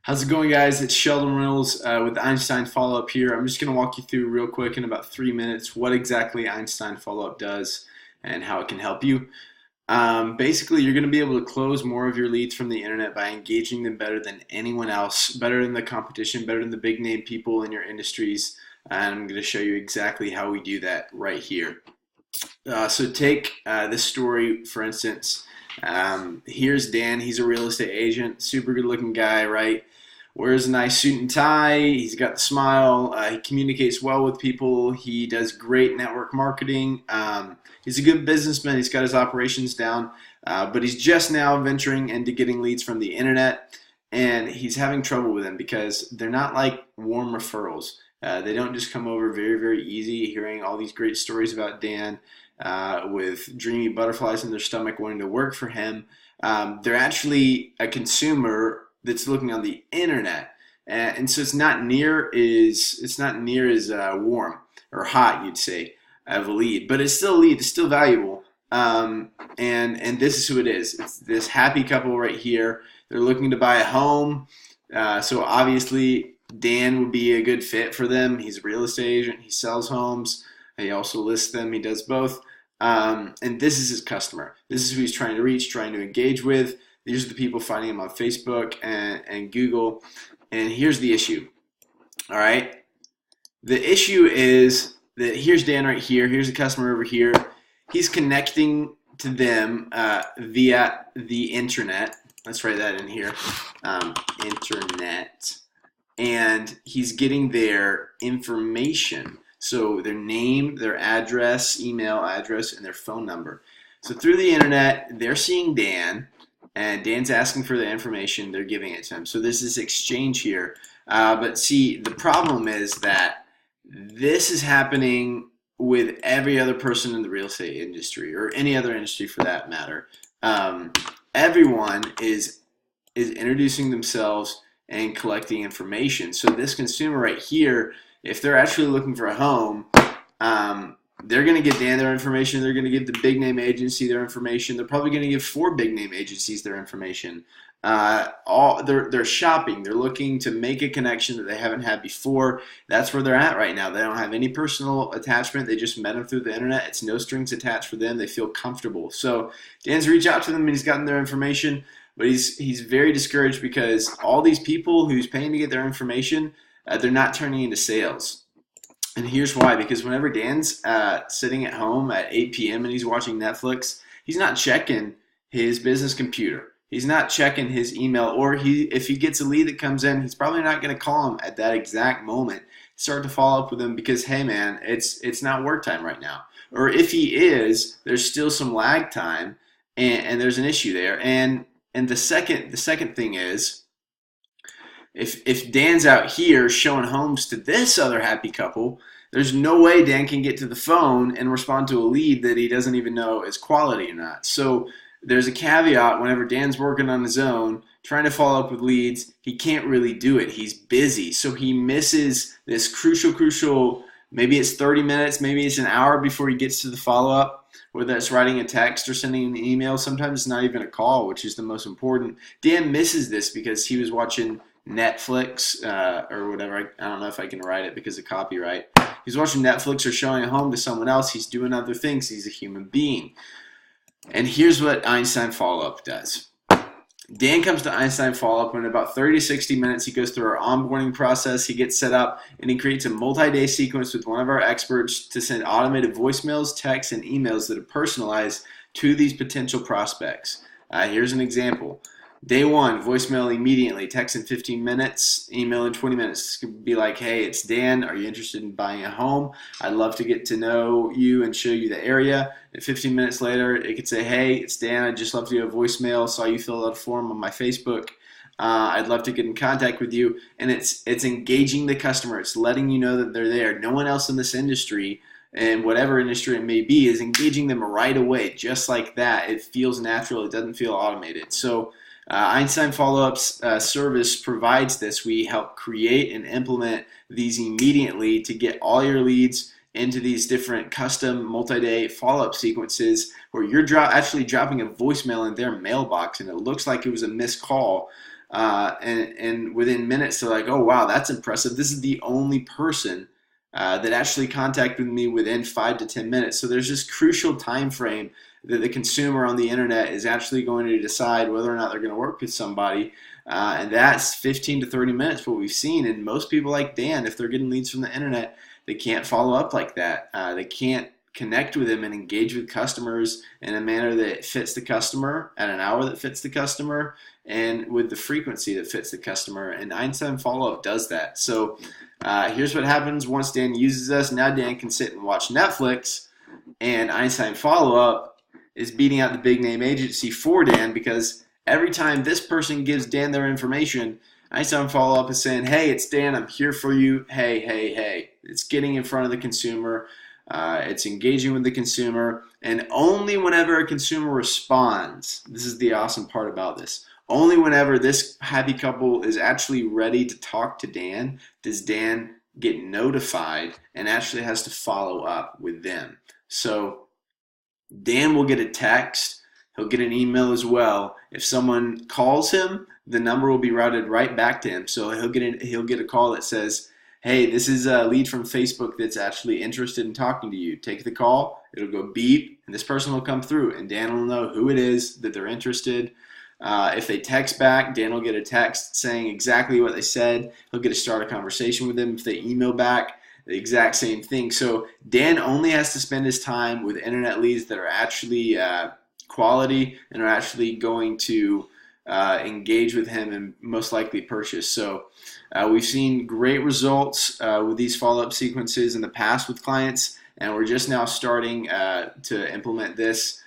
How's it going, guys? It's Sheldon Reynolds with Einstein Followup here. I'm just going to walk you through real quick in about 3 minutes what exactly Einstein Followup does and how it can help you. Basically, you're going to be able to close more of your leads from the internet by engaging them better than anyone else, better than the competition, better than the big name people in your industries. And I'm going to show you exactly how we do that right here. So take this story, for instance. Here's Dan. He's a real estate agent, super good looking guy, right? Wears a nice suit and tie. He's got the smile. He communicates well with people. He does great network marketing. He's a good businessman. He's got his operations down, but he's just now venturing into getting leads from the internet, and he's having trouble with them because they're not like warm referrals. They don't just come over very, very easy, hearing all these great stories about Dan with dreamy butterflies in their stomach wanting to work for him. They're actually a consumer that's looking on the internet, and so it's not near as warm or hot, you'd say, of a lead, but it's still a lead. It's still valuable. And this is who it is. It's this happy couple right here. They're looking to buy a home, so obviously Dan would be a good fit for them. He's a real estate agent. He sells homes. He also lists them. He does both. And this is his customer. This is who he's trying to reach, trying to engage with. These are the people finding him on Facebook and Google. And here's the issue. All right. The issue is that here's Dan right here. Here's a customer over here. He's connecting to them via the internet. Let's write that in here. Internet. And he's getting their information. So their name, their address, email address, and their phone number. So through the internet, they're seeing Dan, and Dan's asking for the information. They're giving it to him. So there's this exchange here. But see, the problem is that this is happening with every other person in the real estate industry, or any other industry for that matter. Everyone is introducing themselves and collecting information. So this consumer right here, if they're actually looking for a home, they're going to give Dan their information. They're going to give the big name agency their information. They're probably going to give 4 big name agencies their information. They're shopping. They're looking to make a connection that they haven't had before. That's where they're at right now. They don't have any personal attachment. They just met them through the internet. It's no strings attached for them. They feel comfortable. So Dan's reached out to them and he's gotten their information, but he's very discouraged because all these people who's paying to get their information, they're not turning into sales. And here's why. Because whenever Dan's sitting at home at 8 p.m. and he's watching Netflix, he's not checking his business computer. He's not checking his email, or if he gets a lead that comes in, he's probably not going to call him at that exact moment. Start to follow up with him because, hey man, it's not work time right now. Or if he is, there's still some lag time, and there's an issue there. And the second thing is, if Dan's out here showing homes to this other happy couple, there's no way Dan can get to the phone and respond to a lead that he doesn't even know is quality or not. So there's a caveat. Whenever Dan's working on his own, trying to follow up with leads, he can't really do it. He's busy. So he misses this crucial, maybe it's 30 minutes, maybe it's an hour before he gets to the follow-up, whether that's writing a text or sending an email. Sometimes it's not even a call, which is the most important. Dan misses this because he was watching Netflix or whatever. I don't know if I can write it because of copyright. He's watching Netflix or showing a home to someone else. He's doing other things. He's a human being. And here's what Einstein Followup does. Dan comes to Einstein Followup, and in about 30 to 60 minutes, he goes through our onboarding process. He gets set up, and he creates a multi-day sequence with one of our experts to send automated voicemails, texts, and emails that are personalized to these potential prospects. Here's an example. Day 1, voicemail immediately, text in 15 minutes, email in 20 minutes. This could be like, hey, it's Dan. Are you interested in buying a home? I'd love to get to know you and show you the area. And 15 minutes later, it could say, hey, it's Dan. I'd just love to do a voicemail. Saw you fill out a form on my Facebook. I'd love to get in contact with you. And it's engaging the customer. It's letting you know that they're there. No one else in this industry, and whatever industry it may be, is engaging them right away, just like that. It feels natural. It doesn't feel automated. So Einstein Followup's service provides this. We help create and implement these immediately to get all your leads into these different custom multi-day follow-up sequences where you're actually dropping a voicemail in their mailbox and it looks like it was a missed call. and within minutes they're like, oh wow, that's impressive. This is the only person that actually contacted me within 5 to 10 minutes. So there's this crucial time frame that the consumer on the internet is actually going to decide whether or not they're going to work with somebody. And that's 15 to 30 minutes, what we've seen. And most people like Dan, if they're getting leads from the internet, they can't follow up like that. They can't connect with them and engage with customers in a manner that fits the customer, at an hour that fits the customer, and with the frequency that fits the customer. And Einstein Followup does that. So here's what happens once Dan uses us. Now Dan can sit and watch Netflix, and Einstein Followup is beating out the big name agency for Dan, because every time this person gives Dan their information, Einstein Followup is saying, hey, it's Dan, I'm here for you. Hey, hey, hey. It's getting in front of the consumer. It's engaging with the consumer. And only whenever a consumer responds, this is the awesome part about this, only whenever this happy couple is actually ready to talk to Dan does Dan get notified and actually has to follow up with them. So Dan will get a text. He'll get an email as well. If someone calls him, the number will be routed right back to him. So he'll get a call that says, hey, this is a lead from Facebook that's actually interested in talking to you. Take the call. It'll go beep, and this person will come through, and Dan will know who it is that they're interested. If they text back, Dan will get a text saying exactly what they said. He'll get to start a conversation with them. If they email back, the exact same thing. So Dan only has to spend his time with internet leads that are actually quality and are actually going to engage with him and most likely purchase. So we've seen great results with these follow-up sequences in the past with clients, and we're just now starting to implement this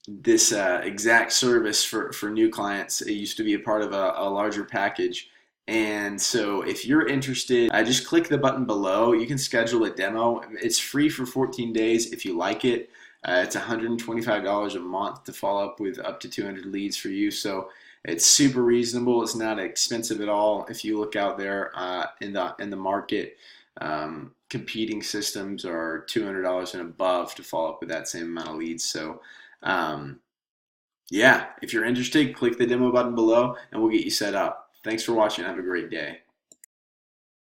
exact service for new clients. It used to be a part of a larger package. And so if you're interested, just click the button below. You can schedule a demo. It's free for 14 days if you like it. It's $125 a month to follow up with up to 200 leads for you. So it's super reasonable. It's not expensive at all. If you look out there in the market, competing systems are $200 and above to follow up with that same amount of leads. So yeah, if you're interested, click the demo button below and we'll get you set up. Thanks for watching. Have a great day.